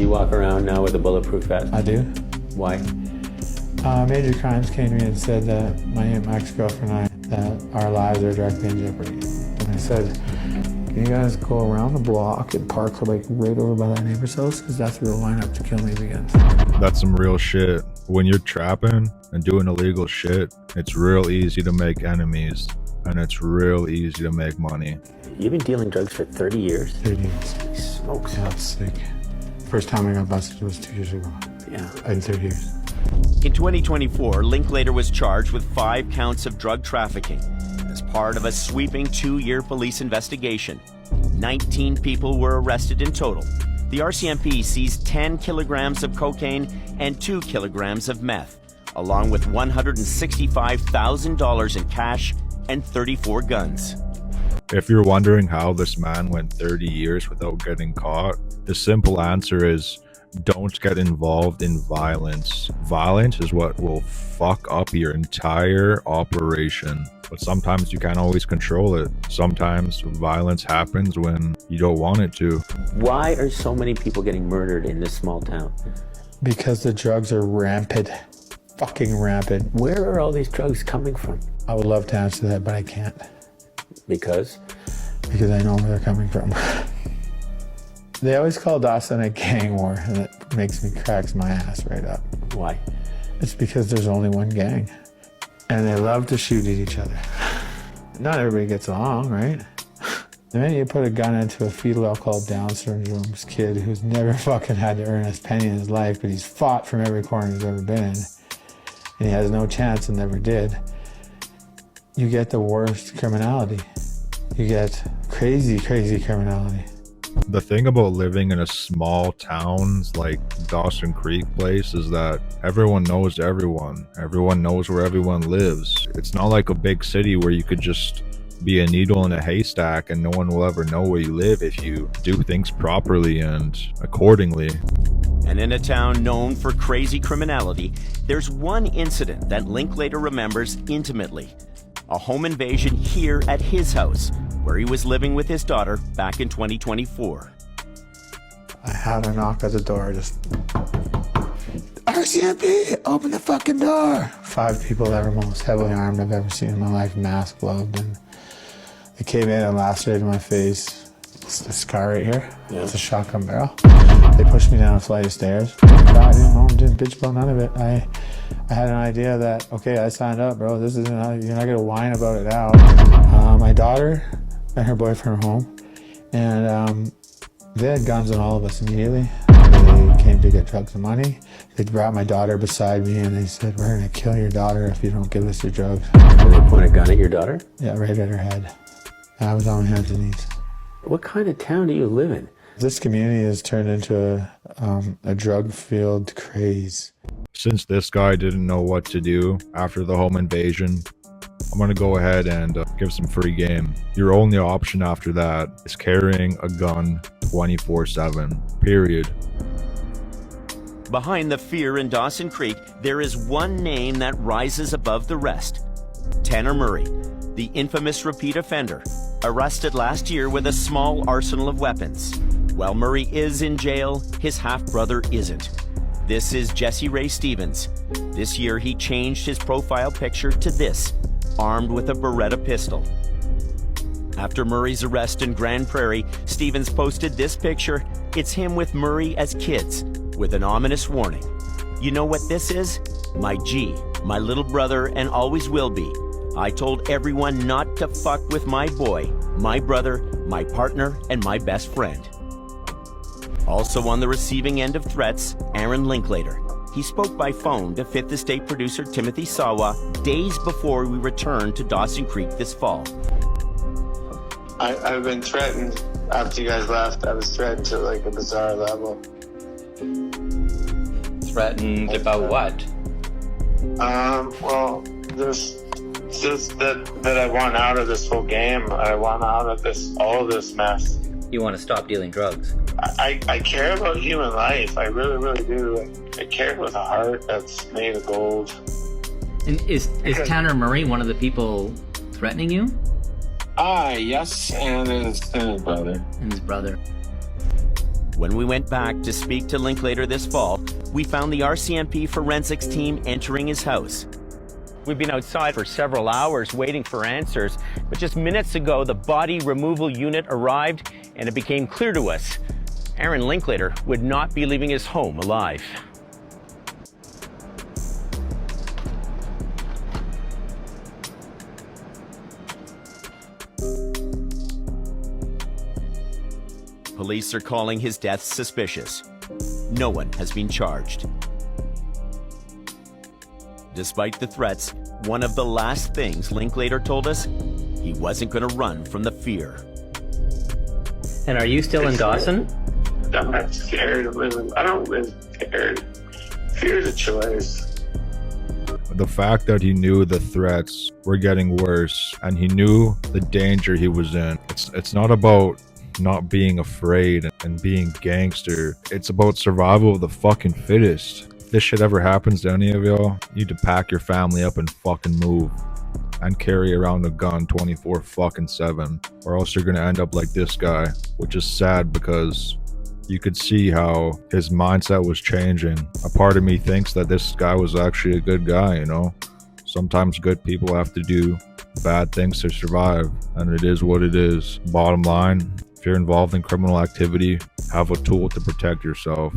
You walk around now with a bulletproof vest? I do. Why? Major Crimes came to me and said that my ex-girlfriend and I, that our lives are directly in jeopardy. And I said, can you guys go around the block and park like right over by that neighbor's house? Because that's where they'll line up to kill me again. That's some real shit. When you're trapping and doing illegal shit, it's real easy to make enemies. And it's real easy to make money. You've been dealing drugs for 30 years? 30 years. Holy smokes. Yeah, that's sick. First time I got busted was 2 years ago. Yeah. In 30 years. In 2024, Linklater was charged with 5 counts of drug trafficking as part of a sweeping 2-year police investigation. 19 people were arrested in total. The RCMP seized 10 kilograms of cocaine and 2 kilograms of meth, along with $165,000 in cash and 34 guns. If you're wondering how this man went 30 years without getting caught, the simple answer is don't get involved in violence. Violence is what will fuck up your entire operation. But sometimes you can't always control it. Sometimes violence happens when you don't want it to. Why are so many people getting murdered in this small town? Because the drugs are rampant. Fucking rampant. Where are all these drugs coming from? I would love to answer that, but I can't. Because? Because I know where they're coming from. They always call Dawson a gang war, and it cracks my ass right up. Why? It's because there's only one gang, and they love to shoot at each other. Not everybody gets along, right? The minute you put a gun into a fetal alcohol Down syndrome's kid who's never fucking had to earn a penny in his life, but he's fought from every corner he's ever been in, and he has no chance and never did, you get the worst criminality. You get crazy, crazy criminality. The thing about living in a small towns like Dawson Creek place is that everyone knows everyone. Everyone knows where everyone lives. It's not like a big city where you could just be a needle in a haystack and no one will ever know where you live if you do things properly and accordingly. And in a town known for crazy criminality, there's one incident that Linklater remembers intimately. A home invasion here at his house, where he was living with his daughter back in 2024. I had a knock at the door, just, RCMP, open the fucking door. 5 people that were most heavily armed I've ever seen in my life, masked, gloved, and they came in and lacerated my face. It's the scar right here. Yeah. It's a shotgun barrel. They pushed me down a flight of stairs. I didn't know, didn't bitch about none of it. I had an idea that, okay, I signed up, bro. This isn't, you're not gonna whine about it now. My daughter and her boyfriend were home, and they had guns on all of us immediately. They came to get drugs and money. They brought my daughter beside me and they said, we're gonna kill your daughter if you don't give us your drugs. Did they point a gun at your daughter? Yeah, right at her head. And I was on my hands and knees. What kind of town do you live in? This community has turned into a drug-filled craze. Since this guy didn't know what to do after the home invasion, I'm gonna go ahead and give some free game. Your only option after that is carrying a gun 24/7, period. Behind the fear in Dawson Creek, there is one name that rises above the rest. Tanner Murray, the infamous repeat offender, arrested last year with a small arsenal of weapons. While Murray is in jail, his half-brother isn't. This is Jesse Ray Stevens. This year he changed his profile picture to this, armed with a Beretta pistol. After Murray's arrest in Grand Prairie, Stevens posted this picture. It's him with Murray as kids, with an ominous warning. You know what this is? My G, my little brother, and always will be. I told everyone not to fuck with my boy, my brother, my partner, and my best friend. Also on the receiving end of threats, Aaron Linklater. He spoke by phone to Fifth Estate producer Timothy Sawa days before we returned to Dawson Creek this fall. I've been threatened after you guys left. I was threatened to like a bizarre level. Threatened about what? Well, there's just that I want out of this whole game. I want out of all this mess. You want to stop dealing drugs? I care about human life. I really, really do. I care with a heart that's made of gold. And is Tanner Murray one of the people threatening you? Yes, and his brother. And his brother. when we went back to speak to Linklater this fall, we found the RCMP forensics team entering his house. We've been outside for several hours waiting for answers, but just minutes ago the body removal unit arrived and it became clear to us Aaron Linklater would not be leaving his home alive. Police are calling his death suspicious. No one has been charged. Despite the threats, one of the last things Linklater told us, he wasn't going to run from the fear. And are you still in Dawson? I'm not scared of living. I don't live scared. Fear is a choice. The fact that he knew the threats were getting worse and he knew the danger he was in. It's not about not being afraid and being gangster. It's about survival of the fucking fittest. If this shit ever happens to any of y'all, you need to pack your family up and fucking move. And carry around a gun 24/7, or else you're gonna end up like this guy, which is sad because you could see how his mindset was changing. A part of me thinks that this guy was actually a good guy, you know? Sometimes good people have to do bad things to survive, and it is what it is. Bottom line, if you're involved in criminal activity, have a tool to protect yourself.